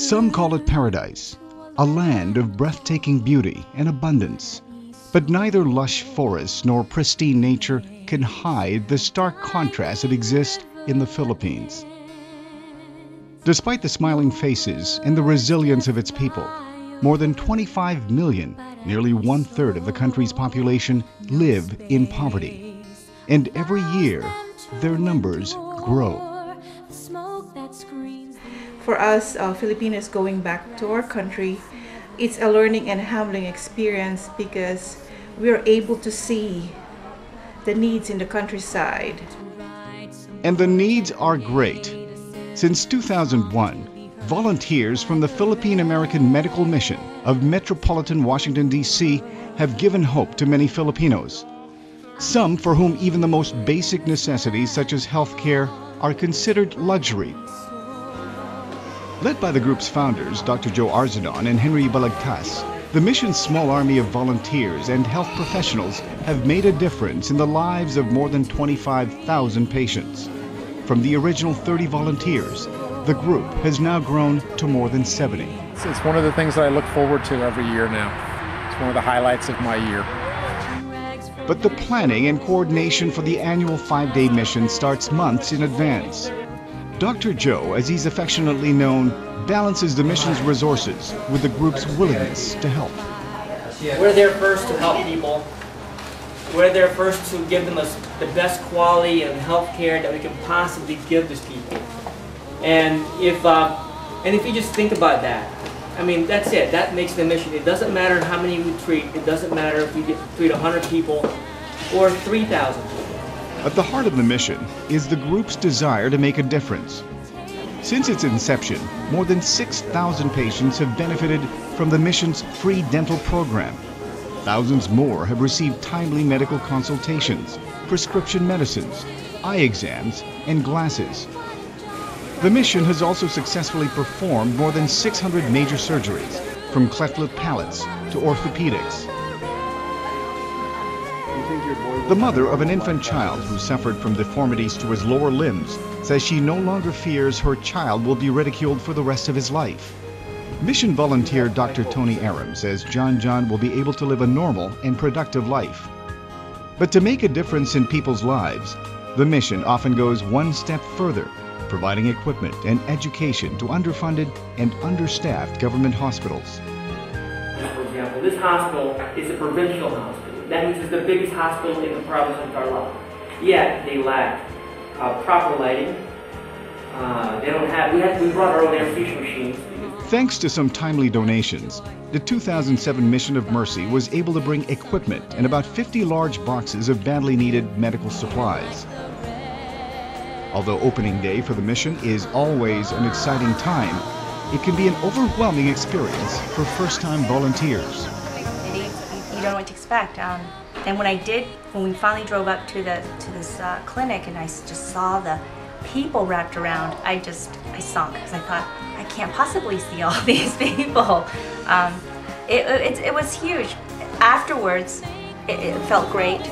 Some call it paradise, a land of breathtaking beauty and abundance. But neither lush forests nor pristine nature can hide the stark contrast that exists in the Philippines. Despite the smiling faces and the resilience of its people, more than 25 million, nearly one-third of the country's population, live in poverty. And every year, their numbers grow. For us Filipinos going back to our country, it's a learning and humbling experience because we are able to see the needs in the countryside. And the needs are great. Since 2001, volunteers from the Philippine American Medical Mission of metropolitan Washington, D.C. have given hope to many Filipinos. Some for whom even the most basic necessities such as health care are considered luxury. Led by the group's founders, Dr. Joe Arzadon and Henry Balagtas, the mission's small army of volunteers and health professionals have made a difference in the lives of more than 25,000 patients. From the original 30 volunteers, the group has now grown to more than 70. It's one of the things that I look forward to every year now. It's one of the highlights of my year. But the planning and coordination for the annual 5-day mission starts months in advance. Dr. Joe, as he's affectionately known, balances the mission's resources with the group's willingness to help. We're there first to help people. We're there first to give them the best quality of health care that we can possibly give these people. And if you just think about that, I mean, that's it. That makes the mission. It doesn't matter how many we treat. It doesn't matter if we treat 100 people or 3,000 people. At the heart of the mission is the group's desire to make a difference. Since its inception, more than 6,000 patients have benefited from the mission's free dental program. Thousands more have received timely medical consultations, prescription medicines, eye exams, and glasses. The mission has also successfully performed more than 600 major surgeries, from cleft lip palates to orthopedics. The mother of an infant child who suffered from deformities to his lower limbs says she no longer fears her child will be ridiculed for the rest of his life. Mission volunteer Dr. Tony Aram says John will be able to live a normal and productive life. But to make a difference in people's lives, the mission often goes one step further, providing equipment and education to underfunded and understaffed government hospitals. For example, this hospital is a provincial hospital. That means it's the biggest hospital in the province of Carla. Yet they lack proper lighting. They don't have. We brought our own anesthesia machines. Thanks to some timely donations, the 2007 Mission of Mercy was able to bring equipment and about 50 large boxes of badly needed medical supplies. Although opening day for the mission is always an exciting time, it can be an overwhelming experience for first-time volunteers. You don't know what to expect. And when we finally drove up to this clinic and I just saw the people wrapped around, I sunk because I thought, I can't possibly see all these people. It was huge. Afterwards, it felt great.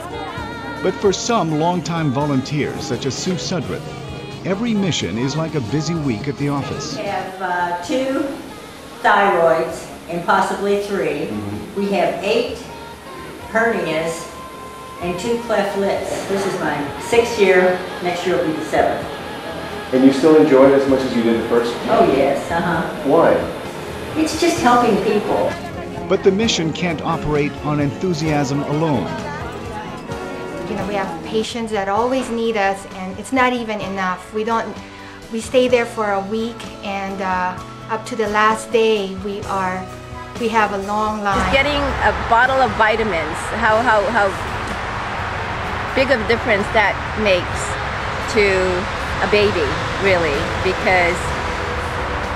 But for some longtime volunteers, such as Sue Sudrath, every mission is like a busy week at the office. We have 2 thyroids and possibly 3. We have 8 hernias and 2 cleft lips. This is my 6th year. Next year will be the 7th. And you still enjoy it as much as you did the first? Oh yes, Why? It's just helping people. But the mission can't operate on enthusiasm alone. You know, we have patients that always need us, and it's not even enough. We stay there for a week, and up to the last day, we have a long line. Just getting a bottle of vitamins, how big of a difference that makes to a baby, really, because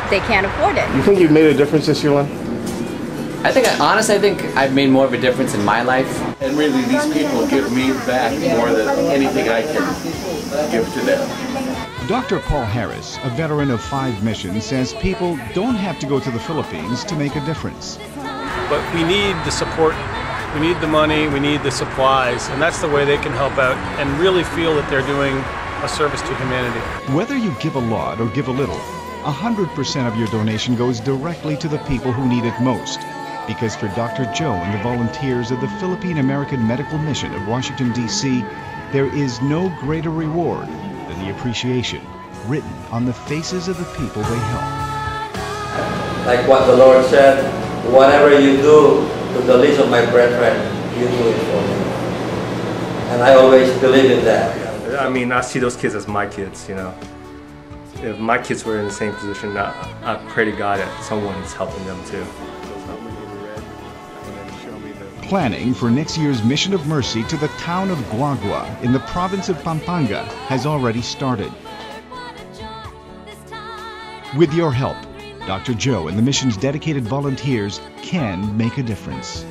they can't afford it. You think you've made a difference this year, Len? Honestly, I think I've made more of a difference in my life. And really, these people give me back more than anything I can give to them. Dr. Paul Harris, a veteran of 5 missions, says people don't have to go to the Philippines to make a difference. But we need the support, we need the money, we need the supplies, and that's the way they can help out and really feel that they're doing a service to humanity. Whether you give a lot or give a little, 100% of your donation goes directly to the people who need it most. Because for Dr. Joe and the volunteers of the Philippine American Medical Mission of Washington, D.C., there is no greater reward than the appreciation written on the faces of the people they help. Like what the Lord said, whatever you do to the least of my brethren, you do it for me. And I always believe in that. I mean, I see those kids as my kids, you know. If my kids were in the same position, I pray to God that someone's helping them too. Planning for next year's Mission of Mercy to the town of Guagua in the province of Pampanga has already started. With your help, Dr. Joe and the mission's dedicated volunteers can make a difference.